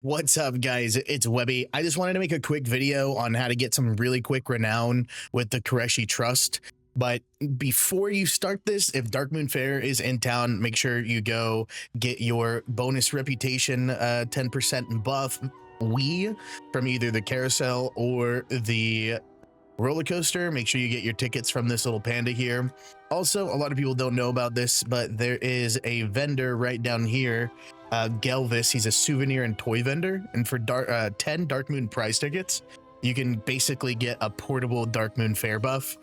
What's up, guys? It's Webby. I just wanted to make a quick video on how to get some really quick renown with the K'aresh Trust. But before you start this, if Darkmoon Fair is in town, make sure you go get your bonus reputation 10% buff from either the carousel or the roller coaster. Make sure you get your tickets from this little panda here. Also, a lot of people don't know about this, but there is a vendor right down here, Gelvis. He's a souvenir and toy vendor, and for 10 Darkmoon prize tickets, you can basically get a portable Darkmoon Fair buff.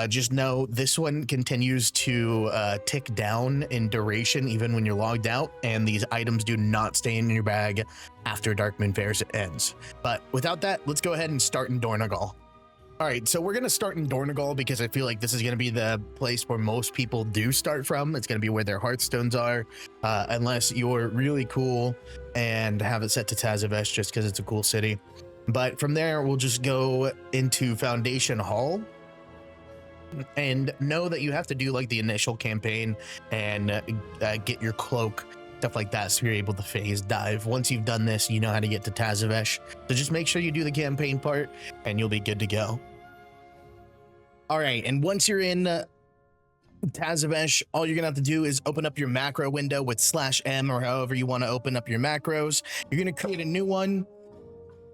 Just know this one continues to tick down in duration even when you're logged out, and these items do not stay in your bag after Darkmoon Fair ends. But without that, let's go ahead and start in Dornagal. All right, so we're going to start in Dornagal because I feel like this is going to be the place where most people do start from. It's going to be where their hearthstones are, unless you're really cool and have it set to Tazavesh just because it's a cool city. But from there, we'll just go into Foundation Hall. And know that you have to do like the initial campaign and get your cloak, stuff like that, so you're able to phase dive. Once you've done this, you know how to get to Tazavesh. So just make sure you do the campaign part and you'll be good to go. All right, and once you're in Tazavesh, all you're gonna have to do is open up your macro window with /M or however you want to open up your macros. You're gonna create a new one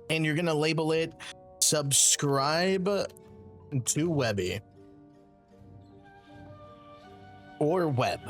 and you're gonna label it subscribe to Webby or web.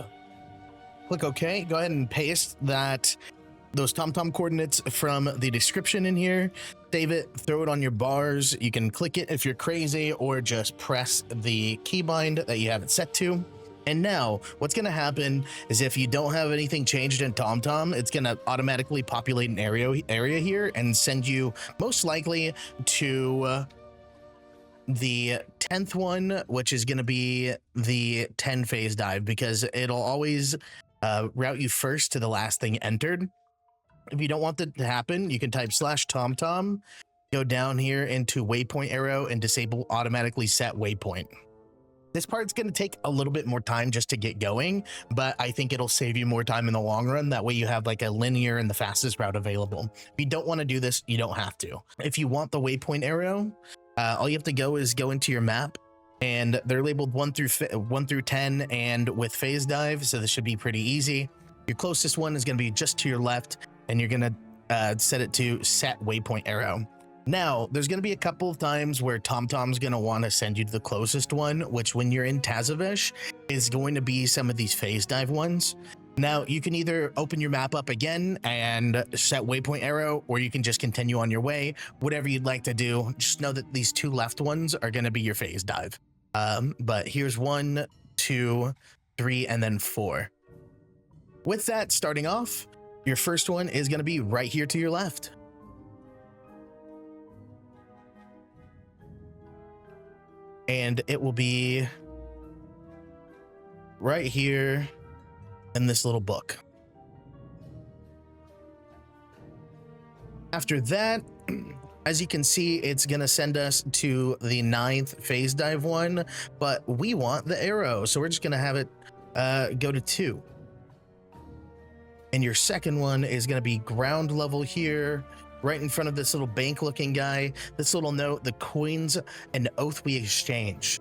Click OK. Go ahead and paste those TomTom coordinates from the description in here. Save it, throw it on your bars. You can click it if you're crazy, or just press the keybind that you have it set to. And now what's going to happen is if you don't have anything changed in TomTom, it's going to automatically populate an area here and send you most likely to the 10th one, which is going to be the 10 phase dive, because it'll always route you first to the last thing entered. If you don't want that to happen, you can type /TomTom, go down here into waypoint arrow and disable automatically set waypoint. This part's going to take a little bit more time just to get going, but I think it'll save you more time in the long run. That way you have like a linear and the fastest route available. If you don't want to do this, you don't have to. If you want the waypoint arrow, all you have to go is go into your map, and they're labeled 1 through 10 and with phase dive, so this should be pretty easy. Your closest one is going to be just to your left, and you're going to set it to set waypoint arrow. Now, there's going to be a couple of times where TomTom's going to want to send you to the closest one, which when you're in Tazavesh is going to be some of these phase dive ones. Now, you can either open your map up again and set waypoint arrow, or you can just continue on your way. Whatever you'd like to do, just know that these two left ones are going to be your phase dive. But here's 1, 2, 3, and then 4. With that, starting off, your first one is going to be right here to your left. And it will be right here in this little book. After that, as you can see, it's going to send us to the 9th phase dive one, but we want the arrow, so we're just going to have it go to 2. And your second one is going to be ground level here, right in front of this little bank looking guy. This little note, the coins and oath we exchange.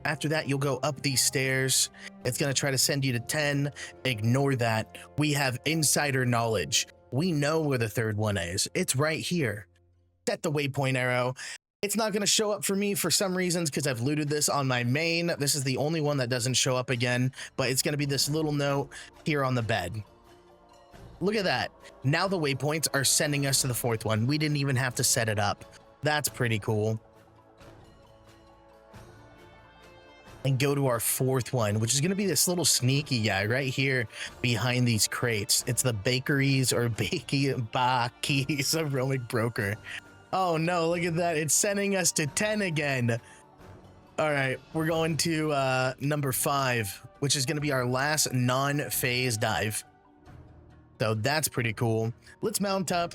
After that, you'll go up these stairs. It's going to try to send you to 10. Ignore that. We have insider knowledge. We know where the third one is. It's right here. Set the waypoint arrow. It's not going to show up for me for some reasons because I've looted this on my main. This is the only one that doesn't show up again, but it's going to be this little note here on the bed. Look at that. Now the waypoints are sending us to the 4th one. We didn't even have to set it up. That's pretty cool. And go to our 4th one, which is going to be this little sneaky guy right here behind these crates. It's the bakeries or Bakey's Aromatic broker. Oh no, look at that. It's sending us to 10 again. All right, we're going to number 5, which is going to be our last non-phase dive. So that's pretty cool. Let's mount up.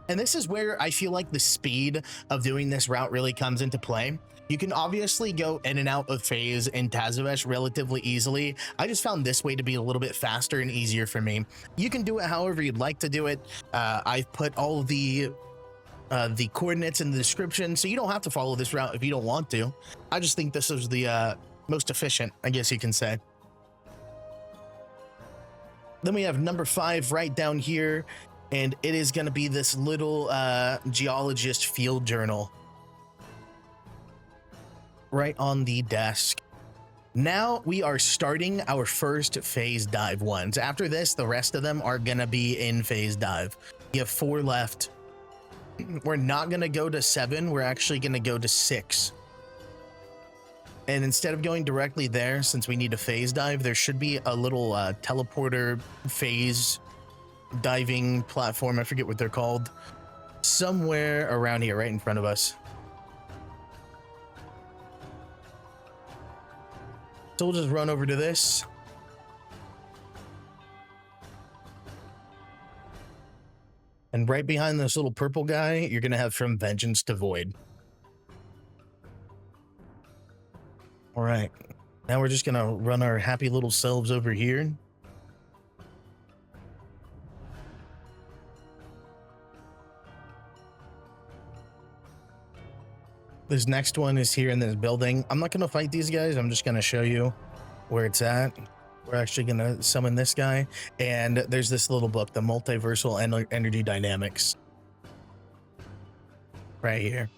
And this is where I feel like the speed of doing this route really comes into play. You can obviously go in and out of phase in Tazavesh relatively easily. I just found this way to be a little bit faster and easier for me. You can do it however you'd like to do it. I've put all of the coordinates in the description, so you don't have to follow this route if you don't want to. I just think this is the most efficient, I guess you can say. Then we have number 5 right down here, and it is going to be this little Geologist field journal right on the desk. Now we are starting our first phase dive ones. After this, the rest of them are going to be in phase dive. We have 4 left. We're not going to go to 7. We're actually going to go to 6. And instead of going directly there, since we need a phase dive, there should be a little teleporter phase diving platform. I forget what they're called. Somewhere around here, right in front of us. So we'll just run over to this. And right behind this little purple guy, you're going to have From Vengeance to Void. All right. Now we're just going to run our happy little selves over here. This next one is here in this building. I'm not going to fight these guys. I'm just going to show you where it's at. We're actually going to summon this guy. And there's this little book, the Multiversal Energy Dynamics. Right here.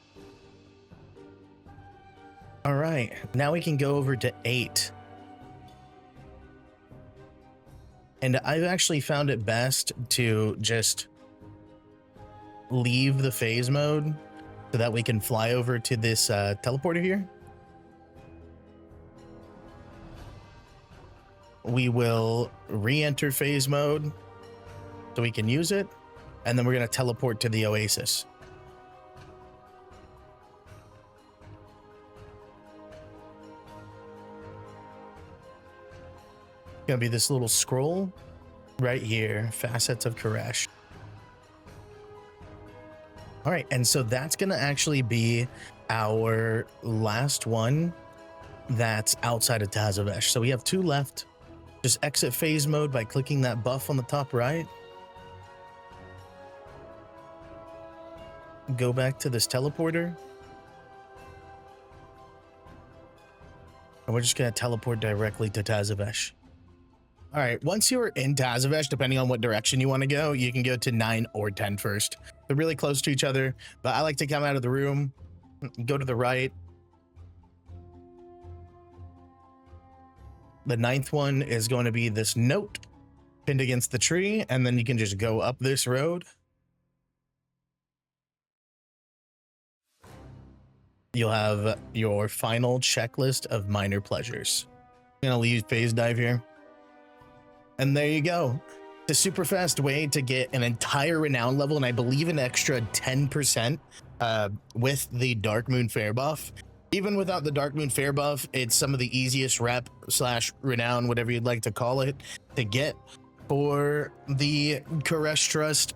All right. Now we can go over to 8. And I've actually found it best to just leave the phase mode so that we can fly over to this teleporter here. We will re-enter phase mode so we can use it, and then we're going to teleport to the oasis. Going to be this little scroll right here, Facets of K'aresh. All right, and so that's going to actually be our last one that's outside of Tazavesh. So we have 2 left. Just exit phase mode by clicking that buff on the top right. Go back to this teleporter. And we're just going to teleport directly to Tazavesh. All right, once you're in Tazavesh, depending on what direction you want to go, you can go to 9 or 10 first. They're really close to each other, but I like to come out of the room, go to the right. The 9th one is going to be this note pinned against the tree, and then you can just go up this road. You'll have your final checklist of minor pleasures. I'm gonna leave phase dive here. And there you go. It's a super fast way to get an entire Renown level, and I believe an extra 10% with the Dark Moon Fair buff. Even without the Dark Moon Fair buff, it's some of the easiest rep / Renown, whatever you'd like to call it, to get for the K'aresh Trust.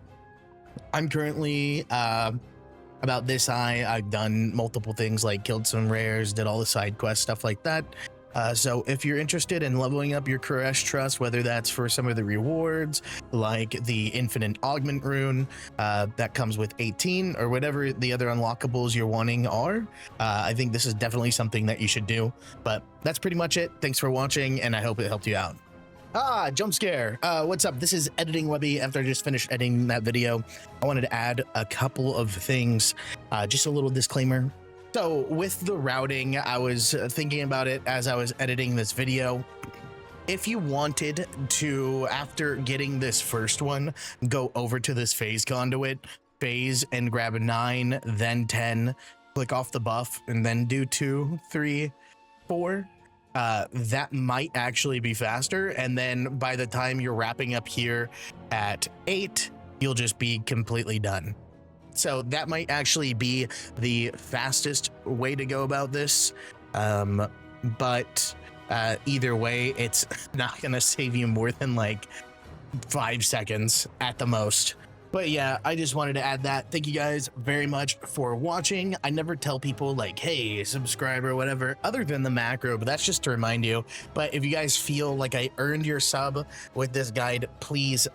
I'm currently about this high. I've done multiple things like killed some rares, did all the side quests, stuff like that. So if you're interested in leveling up your K'aresh Trust, whether that's for some of the rewards, like the Infinite Augment Rune that comes with 18, or whatever the other unlockables you're wanting are, I think this is definitely something that you should do. But that's pretty much it. Thanks for watching, and I hope it helped you out. Jump scare. What's up? This is Editing Webby. After I just finished editing that video, I wanted to add a couple of things. Just a little disclaimer. So with the routing, I was thinking about it as I was editing this video. If you wanted to, after getting this first one, go over to this phase conduit, phase and grab a 9, then 10, click off the buff, and then do 2, 3, 4. That might actually be faster. And then by the time you're wrapping up here at 8, you'll just be completely done. So that might actually be the fastest way to go about this. But either way, it's not going to save you more than like 5 seconds at the most. But yeah, I just wanted to add that. Thank you guys very much for watching. I never tell people like, hey, subscribe or whatever, other than the macro, but that's just to remind you. But if you guys feel like I earned your sub with this guide, please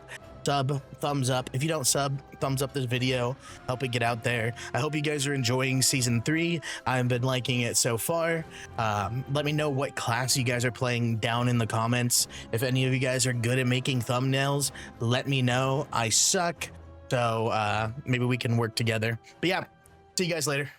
sub, thumbs up. If you don't sub, thumbs up this video, help it get out there. I hope you guys are enjoying season 3. I've been liking it so far. Let me know what class you guys are playing down in the comments. If any of you guys are good at making thumbnails, let me know. I suck. So maybe we can work together. But yeah, see you guys later.